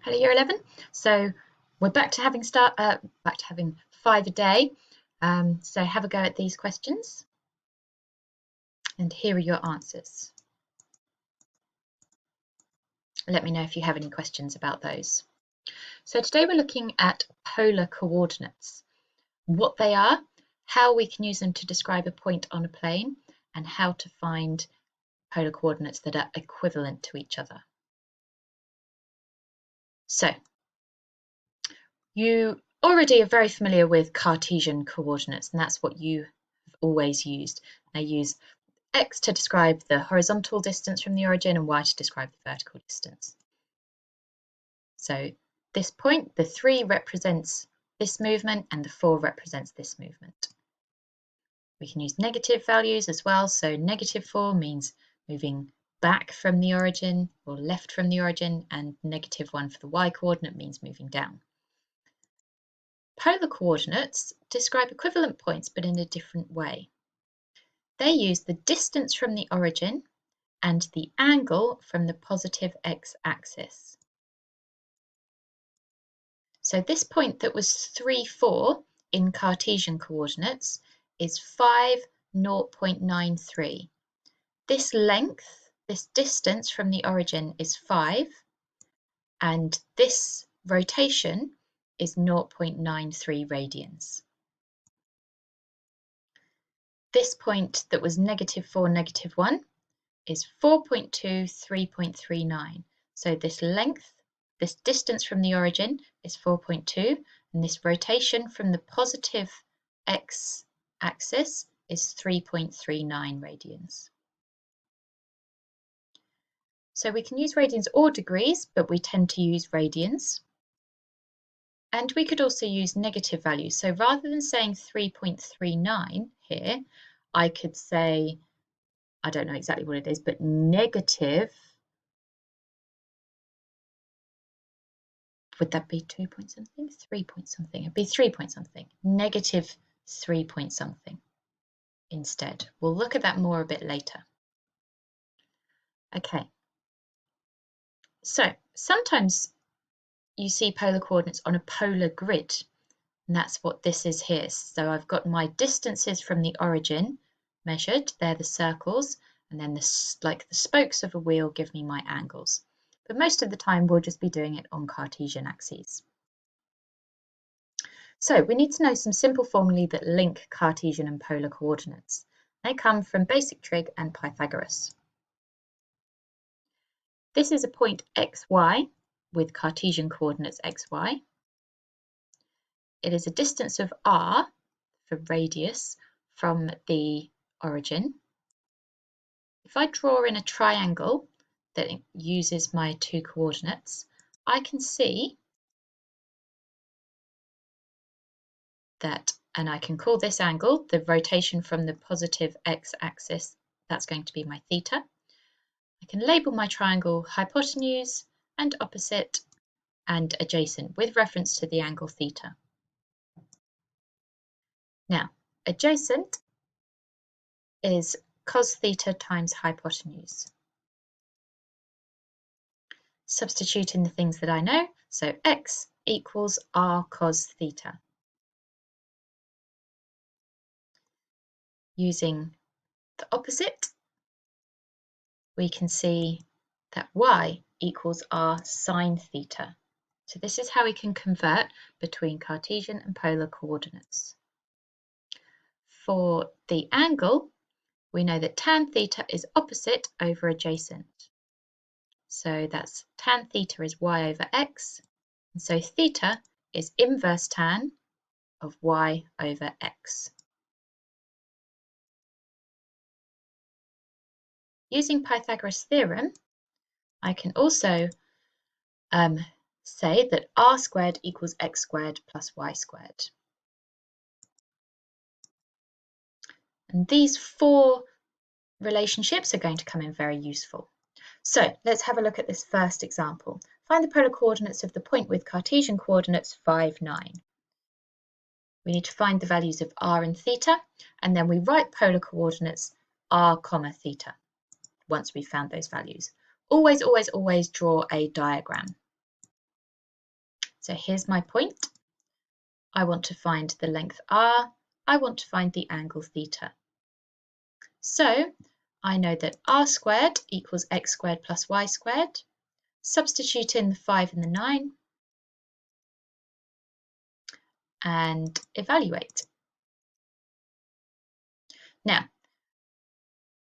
Hello, Year 11. So we're back to having 5 a day. So have a go at these questions, and here are your answers. Let me know if you have any questions about those. So today we're looking at polar coordinates, what they are, how we can use them to describe a point on a plane, and how to find polar coordinates that are equivalent to each other. So you already are very familiar with Cartesian coordinates, and that's what you have always used. I use x to describe the horizontal distance from the origin and y to describe the vertical distance. So this point, the 3 represents this movement and the 4 represents this movement. We can use negative values as well. So -4 means moving back from the origin or left from the origin, and -1 for the y coordinate means moving down. Polar coordinates describe equivalent points but in a different way. They use the distance from the origin and the angle from the positive x-axis. So this point that was 3, 4 in Cartesian coordinates is 5, 0.93. This length, this distance from the origin is 5, and this rotation is 0.93 radians. This point that was -4, -1 is 4.2, 3.39. So this length, this distance from the origin is 4.2, and this rotation from the positive x-axis is 3.39 radians. So we can use radians or degrees, but we tend to use radians. And we could also use negative values. So rather than saying 3.39 here, I could say, I don't know exactly what it is, but negative, would that be 2 point something? 3 point something. It'd be 3 point something. -3 point something instead. We'll look at that more a bit later. Okay. So sometimes you see polar coordinates on a polar grid, and that's what this is here. So I've got my distances from the origin measured. They're the circles, and then like the spokes of a wheel give me my angles. But most of the time we'll just be doing it on Cartesian axes. So we need to know some simple formulae that link Cartesian and polar coordinates. They come from basic trig and Pythagoras. This is a point xy with Cartesian coordinates xy. It is a distance of r for radius from the origin. If I draw in a triangle that uses my 2 coordinates, I can see that, and I can call this angle the rotation from the positive x-axis. That's going to be my theta. I can label my triangle hypotenuse and opposite and adjacent with reference to the angle theta. Now, adjacent is cos theta times hypotenuse. Substitute in the things that I know, so x equals r cos theta. Using the opposite, we can see that y equals r sine theta. So this is how we can convert between Cartesian and polar coordinates. For the angle, we know that tan theta is opposite over adjacent. So that's tan theta is y over x, and so theta is inverse tan of y over x. Using Pythagoras' theorem, I can also say that r squared equals x squared plus y squared. And these 4 relationships are going to come in very useful. So let's have a look at this first example. Find the polar coordinates of the point with Cartesian coordinates 5, 9. We need to find the values of r and theta, and then we write polar coordinates r, theta once we've found those values. Always, always, always draw a diagram. So here's my point. I want to find the length r. I want to find the angle theta. So I know that r squared equals x squared plus y squared. Substitute in the 5 and the 9 and evaluate. Now,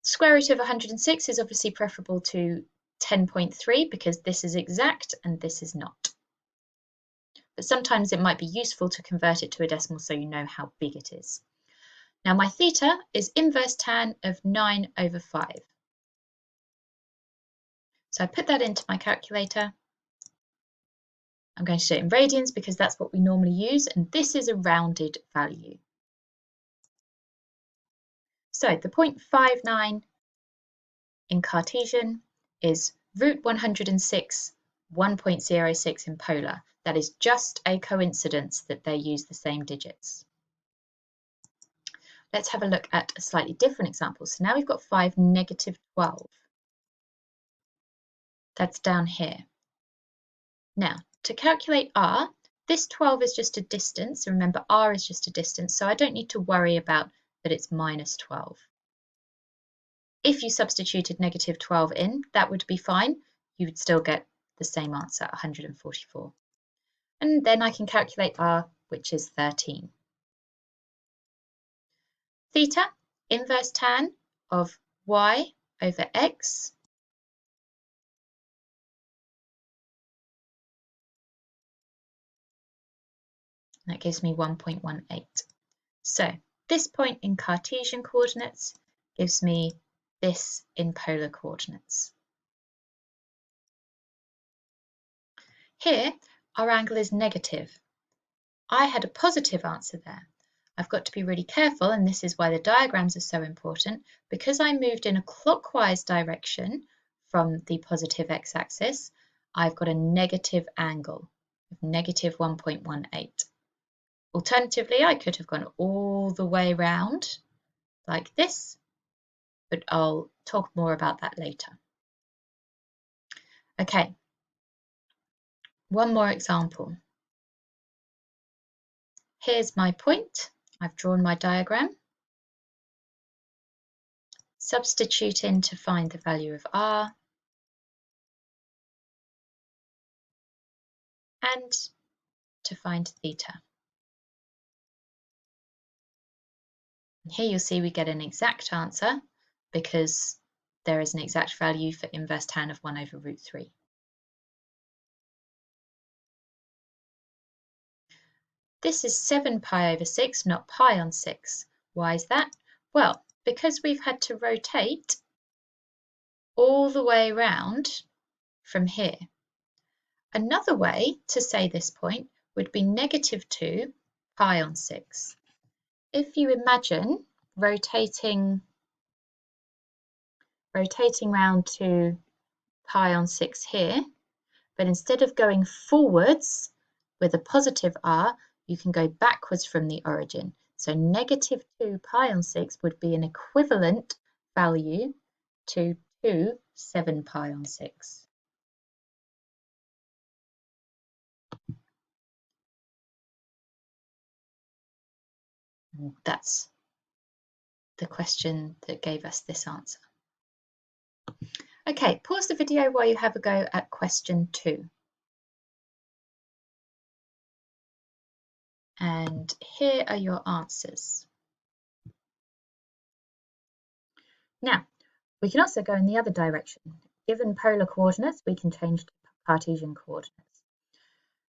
square root of 106 is obviously preferable to 10.3 because this is exact and this is not. But sometimes it might be useful to convert it to a decimal so you know how big it is. Now my theta is inverse tan of 9 over 5. So I put that into my calculator. I'm going to do it in radians because that's what we normally use, and this is a rounded value. So the 0.59 in Cartesian is root 106, 1.06 in polar. That is just a coincidence that they use the same digits. Let's have a look at a slightly different example. So now we've got 5, negative 12. That's down here. Now, to calculate r, this 12 is just a distance. Remember, r is just a distance, so I don't need to worry about that it's minus 12. If you substituted negative 12 in, that would be fine. You would still get the same answer, 144. And then I can calculate r, which is 13. Theta, inverse tan of y over x. That gives me 1.18. So this point in Cartesian coordinates gives me this in polar coordinates. Here, our angle is negative. I had a positive answer there. I've got to be really careful, and this is why the diagrams are so important, because I moved in a clockwise direction from the positive x-axis, I've got a negative angle of negative 1.18. Alternatively, I could have gone all the way round like this, but I'll talk more about that later. Okay, one more example. Here's my point. I've drawn my diagram. Substitute in to find the value of r. And to find theta. And here you'll see we get an exact answer because there is an exact value for inverse tan of 1 over root 3. This is 7 pi over 6, not pi on 6. Why is that? Well, because we've had to rotate all the way around from here. Another way to say this point would be negative 2 pi on 6. If you imagine rotating round to pi on 6 here, but instead of going forwards with a positive r, you can go backwards from the origin. So negative 2 pi on 6 would be an equivalent value to 7 pi on 6. And that's the question that gave us this answer. Okay, pause the video while you have a go at question 2. And here are your answers. Now, we can also go in the other direction. Given polar coordinates, we can change to Cartesian coordinates.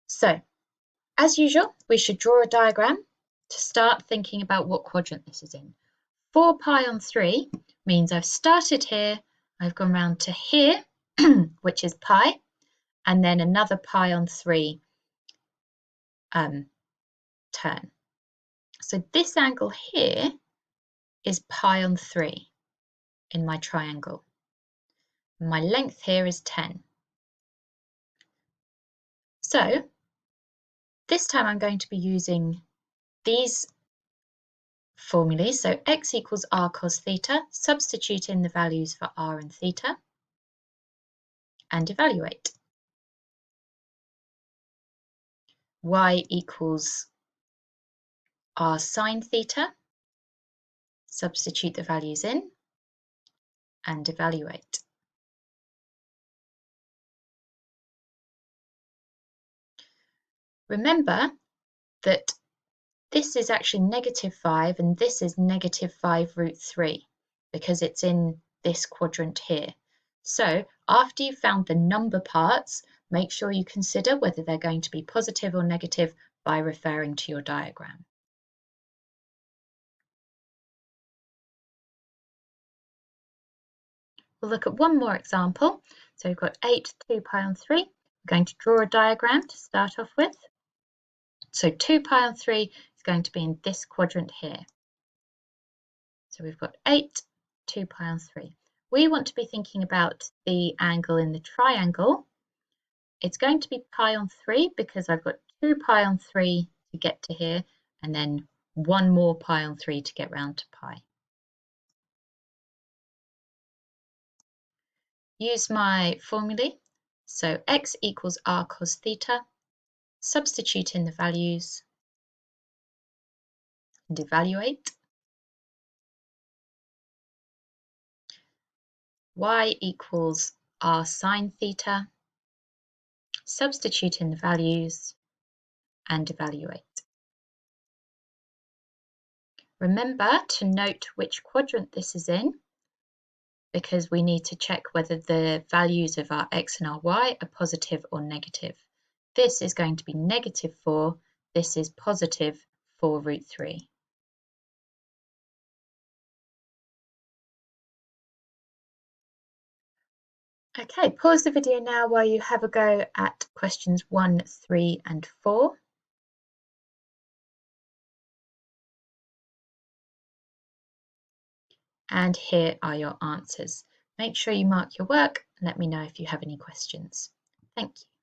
So, as usual, we should draw a diagram to start thinking about what quadrant this is in. 4 pi on 3 means I've started here, I've gone round to here, which is pi, and then another pi on 3 turn. So this angle here is pi on 3 in my triangle. My length here is 10. So this time I'm going to be using these formulae. So x equals r cos theta, substitute in the values for r and theta, and evaluate. y equals r sine theta, substitute the values in, and evaluate. Remember that this is actually -5 and this is -5√3 because it's in this quadrant here. So after you've found the number parts, make sure you consider whether they're going to be positive or negative by referring to your diagram. We'll look at one more example. So we've got 8, 2 pi on 3. We're going to draw a diagram to start off with. So 2 pi on 3 is going to be in this quadrant here. So we've got 8, 2 pi on 3. We want to be thinking about the angle in the triangle. It's going to be pi on 3 because I've got 2 pi on 3 to get to here and then 1 more pi on 3 to get round to pi. Use my formulae. So x equals r cos theta. Substitute in the values and evaluate. Y equals r sine theta. Substitute in the values and evaluate. Remember to note which quadrant this is in because we need to check whether the values of our x and our y are positive or negative. This is going to be -4, this is positive 4√3. Okay, pause the video now while you have a go at questions 1, 3 and 4. And here are your answers. Make sure you mark your work and let me know if you have any questions. Thank you.